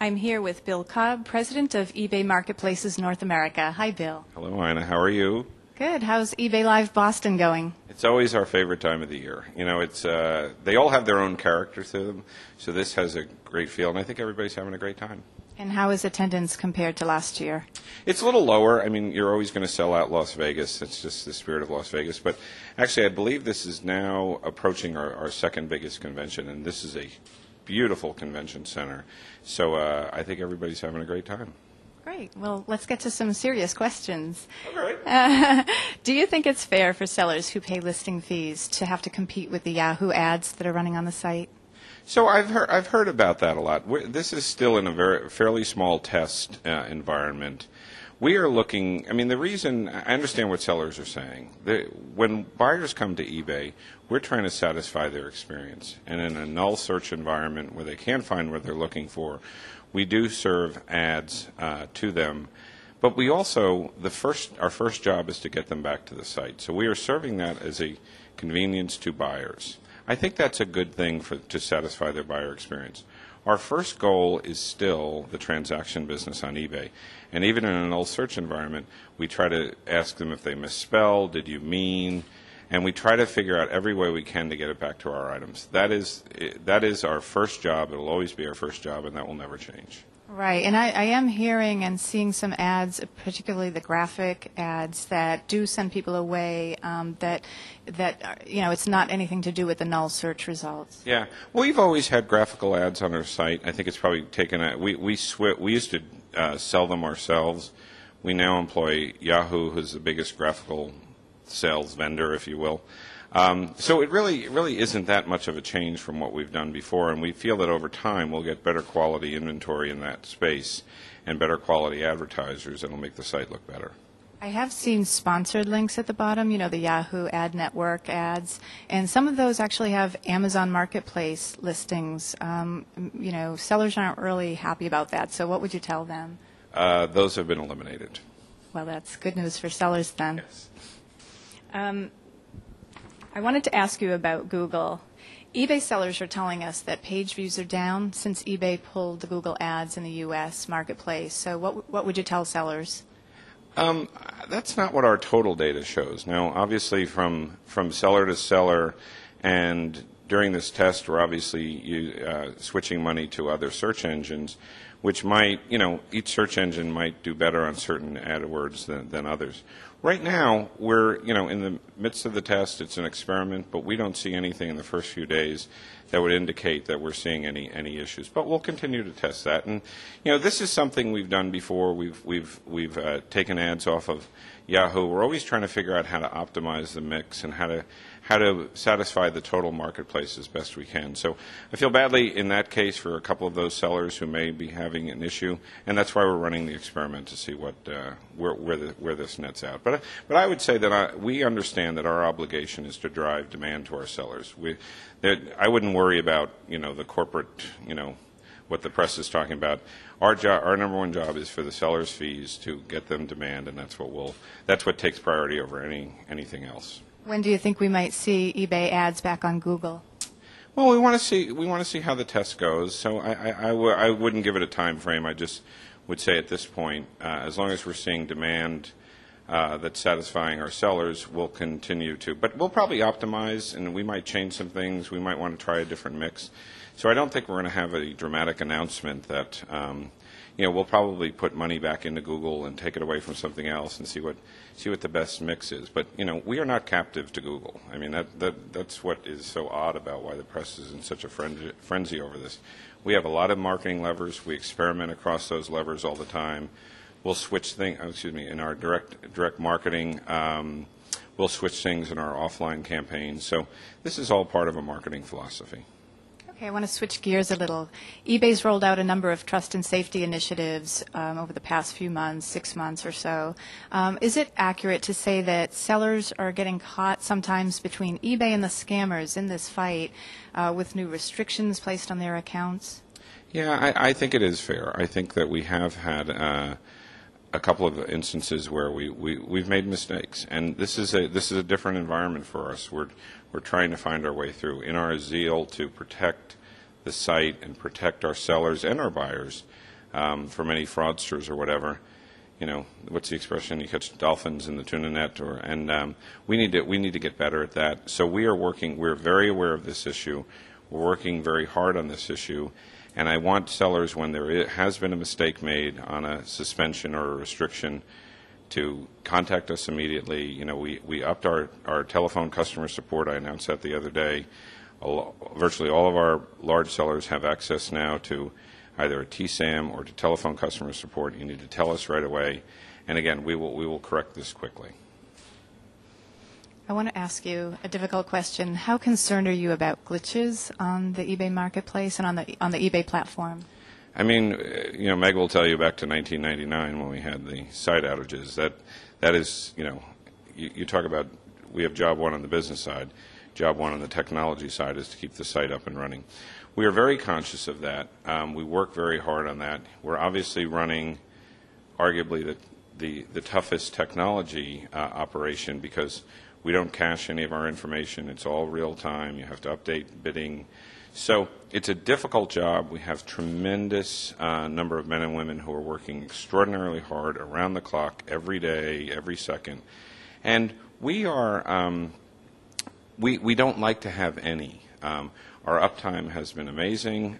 I'm here with Bill Cobb, president of eBay Marketplaces North America. Hi, Bill. Hello, Ina. How are you? Good. How's eBay Live Boston going? It's always our favorite time of the year. You know, it's they all have their own character to them, so this has a great feel, and I think everybody's having a great time. And how is attendance compared to last year? It's a little lower. I mean, you're always going to sell out Las Vegas. It's just the spirit of Las Vegas. But actually, I believe this is now approaching our second biggest convention, and this is a beautiful convention center. So I think everybody's having a great time. Great. Well, let's get to some serious questions. All right. Do you think it's fair for sellers who pay listing fees to have to compete with the Yahoo ads that are running on the site? So I've heard about that a lot. This is still in a fairly small test environment. We are looking. I mean, the reason I understand what sellers are saying. When buyers come to eBay, we're trying to satisfy their experience, and in a null search environment where they can't find what they're looking for, we do serve ads to them. But we also our first job is to get them back to the site. So we are serving that as a convenience to buyers. I think that's a good thing to satisfy their buyer experience. Our first goal is still the transaction business on eBay. And even in a null search environment, we try to ask them if they misspelled, did you mean, and we try to figure out every way we can to get it back to our items. That is our first job. It will always be our first job, and that will never change. Right, and I am hearing and seeing some ads, particularly the graphic ads, that do send people away. That it's not anything to do with the null search results. Yeah, we've always had graphical ads on our site. I think it's probably taken we used to sell them ourselves. We now employ Yahoo, who's the biggest graphical sales vendor, if you will. So it really isn't that much of a change from what we've done before, and we feel that over time we'll get better quality inventory in that space and better quality advertisers, and it'll make the site look better. I have seen sponsored links at the bottom, the Yahoo Ad Network ads, and some of those actually have Amazon Marketplace listings. Sellers aren't really happy about that, so what would you tell them? Those have been eliminated. Well, that's good news for sellers then. Yes. I wanted to ask you about Google. eBay sellers are telling us that page views are down since eBay pulled the Google ads in the U.S. marketplace. So what would you tell sellers? That's not what our total data shows. Now, obviously, from seller to seller, and during this test, we're obviously switching money to other search engines, which might, each search engine might do better on certain AdWords than others. Right now, we're, in the midst of the test. It's an experiment, but we don't see anything in the first few days that would indicate that we're seeing any issues. But we'll continue to test that. And, this is something we've done before. We've taken ads off of Yahoo. We're always trying to figure out how to optimize the mix and how to satisfy the total marketplace as best we can. So I feel badly in that case for a couple of those sellers who may be having an issue, and that's why we're running the experiment to see where this nets out. But I would say that we understand that our obligation is to drive demand to our sellers. I wouldn't worry about the corporate what the press is talking about. Our number one job is for the sellers' fees to get them demand, and that's what takes priority over anything else. When do you think we might see eBay ads back on Google? Well, we want to see how the test goes. So I wouldn't give it a time frame. I just would say at this point, as long as we're seeing demand that's satisfying our sellers, we'll continue to. But we'll probably optimize, and we might change some things. We might want to try a different mix. So I don't think we're going to have a dramatic announcement that we'll probably put money back into Google and take it away from something else and see what the best mix is. But we are not captive to Google. I mean that's what is so odd about why the press is in such a frenzy over this. We have a lot of marketing levers. We experiment across those levers all the time. We'll switch things. In our direct marketing. We'll switch things in our offline campaigns. So this is all part of a marketing philosophy. Okay, I want to switch gears a little. eBay's rolled out a number of trust and safety initiatives over the past few months, 6 months or so. Is it accurate to say that sellers are getting caught sometimes between eBay and the scammers in this fight with new restrictions placed on their accounts? Yeah, I think it is fair. I think that we have had a couple of instances where we've made mistakes, and this is a different environment for us. We're trying to find our way through. In our zeal to protect the site and protect our sellers and our buyers from any fraudsters or whatever. You know, what's the expression? You catch dolphins in the tuna net, we need to get better at that. So we're very aware of this issue. We're working very hard on this issue, and I want sellers, when there has been a mistake made on a suspension or a restriction, to contact us immediately. You know, we upped our telephone customer support. I announced that the other day. Virtually all of our large sellers have access now to either a TSAM or to telephone customer support. You need to tell us right away. And again, we will correct this quickly. I want to ask you a difficult question. How concerned are you about glitches on the eBay marketplace and on the eBay platform? I mean, you know, Meg will tell you back to 1999 when we had the site outages. That is, you know, you talk about, we have job one on the business side. Job one on the technology side is to keep the site up and running. We are very conscious of that. We work very hard on that. We're obviously running arguably the toughest technology operation, because we don't cache any of our information. It's all real time. You have to update bidding. So it's a difficult job. We have tremendous number of men and women who are working extraordinarily hard around the clock, every day, every second. And we are, we don't like to have any. Our uptime has been amazing.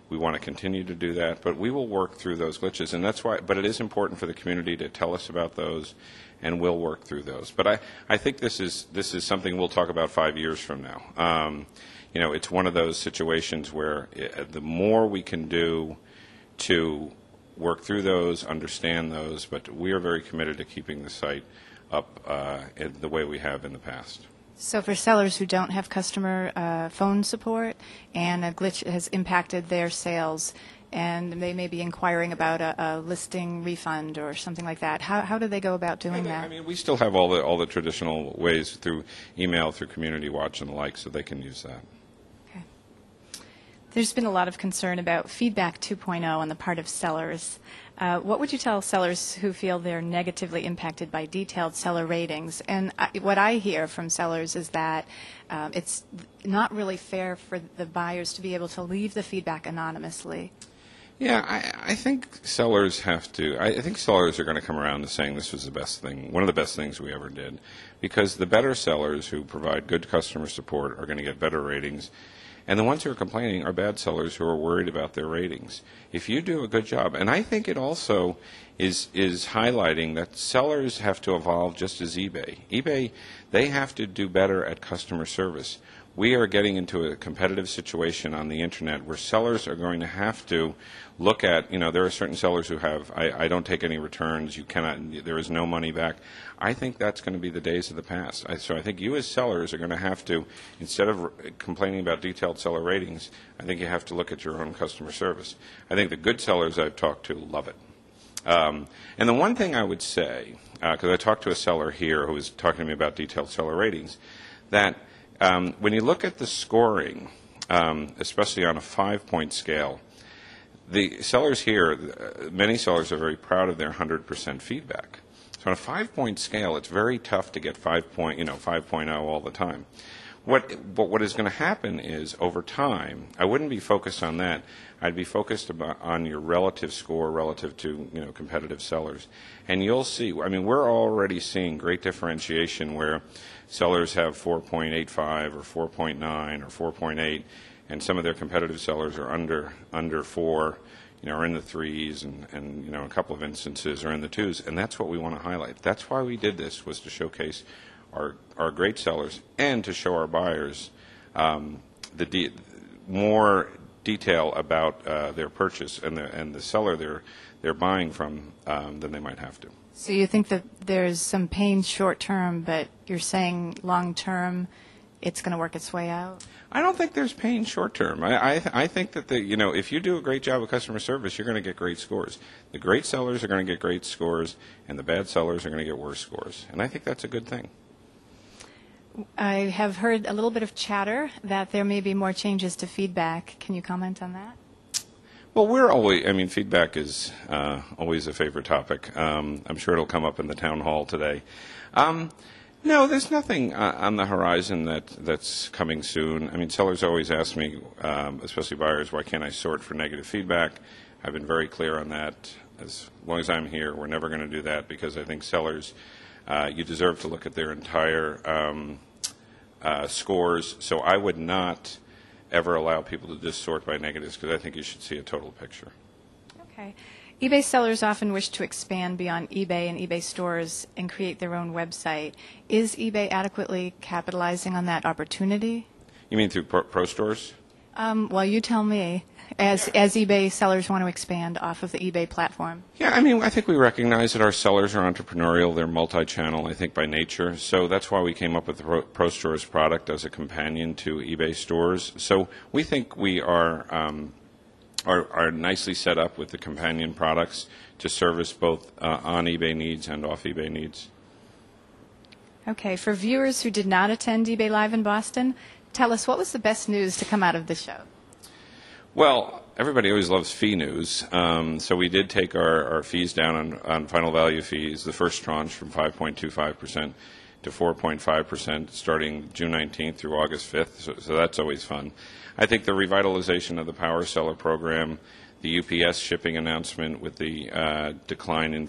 We want to continue to do that, but we will work through those glitches, and that's why. But it is important for the community to tell us about those, and we'll work through those. But I think this is something we'll talk about 5 years from now. You know, it's one of those situations where the more we can do to work through those, understand those, but we are very committed to keeping the site up the way we have in the past. So for sellers who don't have customer phone support and a glitch has impacted their sales, and they may be inquiring about a listing refund or something like that, how do they go about doing that? I mean, we still have all the traditional ways through email, through Community Watch and the like, so they can use that. Okay. There's been a lot of concern about feedback 2.0 on the part of sellers. What would you tell sellers who feel they're negatively impacted by detailed seller ratings? And what I hear from sellers is that it's not really fair for the buyers to be able to leave the feedback anonymously. Yeah, I think sellers have to. I think sellers are going to come around to saying this was the best thing, one of the best things we ever did, because the better sellers who provide good customer support are going to get better ratings. And the ones who are complaining are bad sellers who are worried about their ratings. If you do a good job, and I think it also is highlighting that sellers have to evolve just as eBay. eBay, they have to do better at customer service. We are getting into a competitive situation on the internet where sellers are going to have to look at, you know, there are certain sellers who have, I don't take any returns, you cannot, there is no money back. I think that's going to be the days of the past. So I think you as sellers are going to have to, instead of complaining about detailed seller ratings, I think you have to look at your own customer service. I think the good sellers I've talked to love it. And the one thing I would say, because I talked to a seller here who was talking to me about detailed seller ratings, that when you look at the scoring, especially on a 5-point scale, the sellers here, many sellers are very proud of their 100% feedback. So on a 5-point scale, it's very tough to get 5.0 all the time. But what is going to happen is, over time, I wouldn't be focused on that. I'd be focused on your relative score relative to, you know, competitive sellers. And you'll see, I mean, we're already seeing great differentiation where sellers have 4.85 or 4.9 or 4.8, and some of their competitive sellers are under 4, you know, are in the 3s, and you know, a couple of instances are in the 2s, and that's what we want to highlight. That's why we did this, was to showcase our great sellers and to show our buyers more detail about their purchase and the seller they're buying from than they might have to. So you think that there's some pain short term, but you're saying long term it's going to work its way out? I don't think there's pain short term. I think that if you do a great job of customer service, you're going to get great scores. The great sellers are going to get great scores, and the bad sellers are going to get worse scores. And I think that's a good thing. I have heard a little bit of chatter that there may be more changes to feedback. Can you comment on that? Well, feedback is always a favorite topic. I'm sure it'll come up in the town hall today. No, there's nothing on the horizon that's coming soon. I mean, sellers always ask me, especially buyers, why can't I sort for negative feedback? I've been very clear on that. As long as I'm here, we're never going to do that because I think sellers, you deserve to look at their entire scores. So I would not ever allow people to just sort by negatives because I think you should see a total picture. Okay. eBay sellers often wish to expand beyond eBay and eBay stores and create their own website. Is eBay adequately capitalizing on that opportunity? You mean through pro stores? Well, you tell me. As eBay sellers want to expand off of the eBay platform. Yeah, I mean, I think we recognize that our sellers are entrepreneurial. They're multi-channel, I think, by nature. So that's why we came up with the Pro Stores product as a companion to eBay stores. So we think we are nicely set up with the companion products to service both on eBay needs and off eBay needs. Okay, for viewers who did not attend eBay Live in Boston, tell us what was the best news to come out of the show? Well, everybody always loves fee news. So we did take our fees down on final value fees, the first tranche from 5.25% to 4.5% starting June 19th through August 5th. So that's always fun. I think the revitalization of the Power Seller program, the UPS shipping announcement with the decline in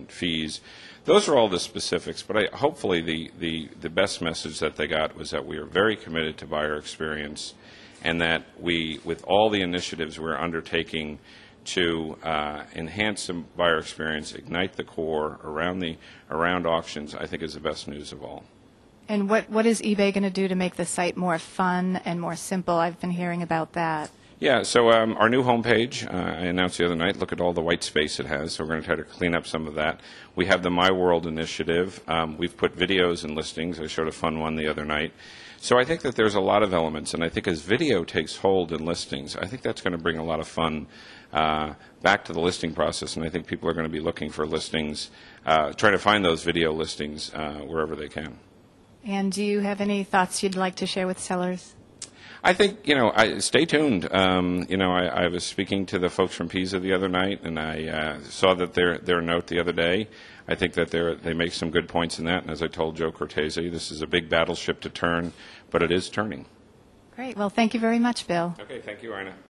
fees, those are all the specifics. But hopefully the best message that they got was that we are very committed to buyer experience, and that we, with all the initiatives we're undertaking to enhance the buyer experience, ignite the core around auctions, I think is the best news of all. And what is eBay going to do to make the site more fun and more simple? I've been hearing about that. Yeah, so our new homepage, I announced the other night, look at all the white space it has, so we're going to try to clean up some of that. We have the My World initiative. We've put videos in listings. I showed a fun one the other night. So I think that there's a lot of elements, and I think as video takes hold in listings, I think that's going to bring a lot of fun back to the listing process, and I think people are going to be looking for listings, trying to find those video listings wherever they can. And do you have any thoughts you'd like to share with sellers? I think, stay tuned. I was speaking to the folks from Pisa the other night, and I saw that their note the other day. I think that they make some good points in that. And as I told Joe Cortese, this is a big battleship to turn, but it is turning. Great. Well, thank you very much, Bill. Okay. Thank you, Ina.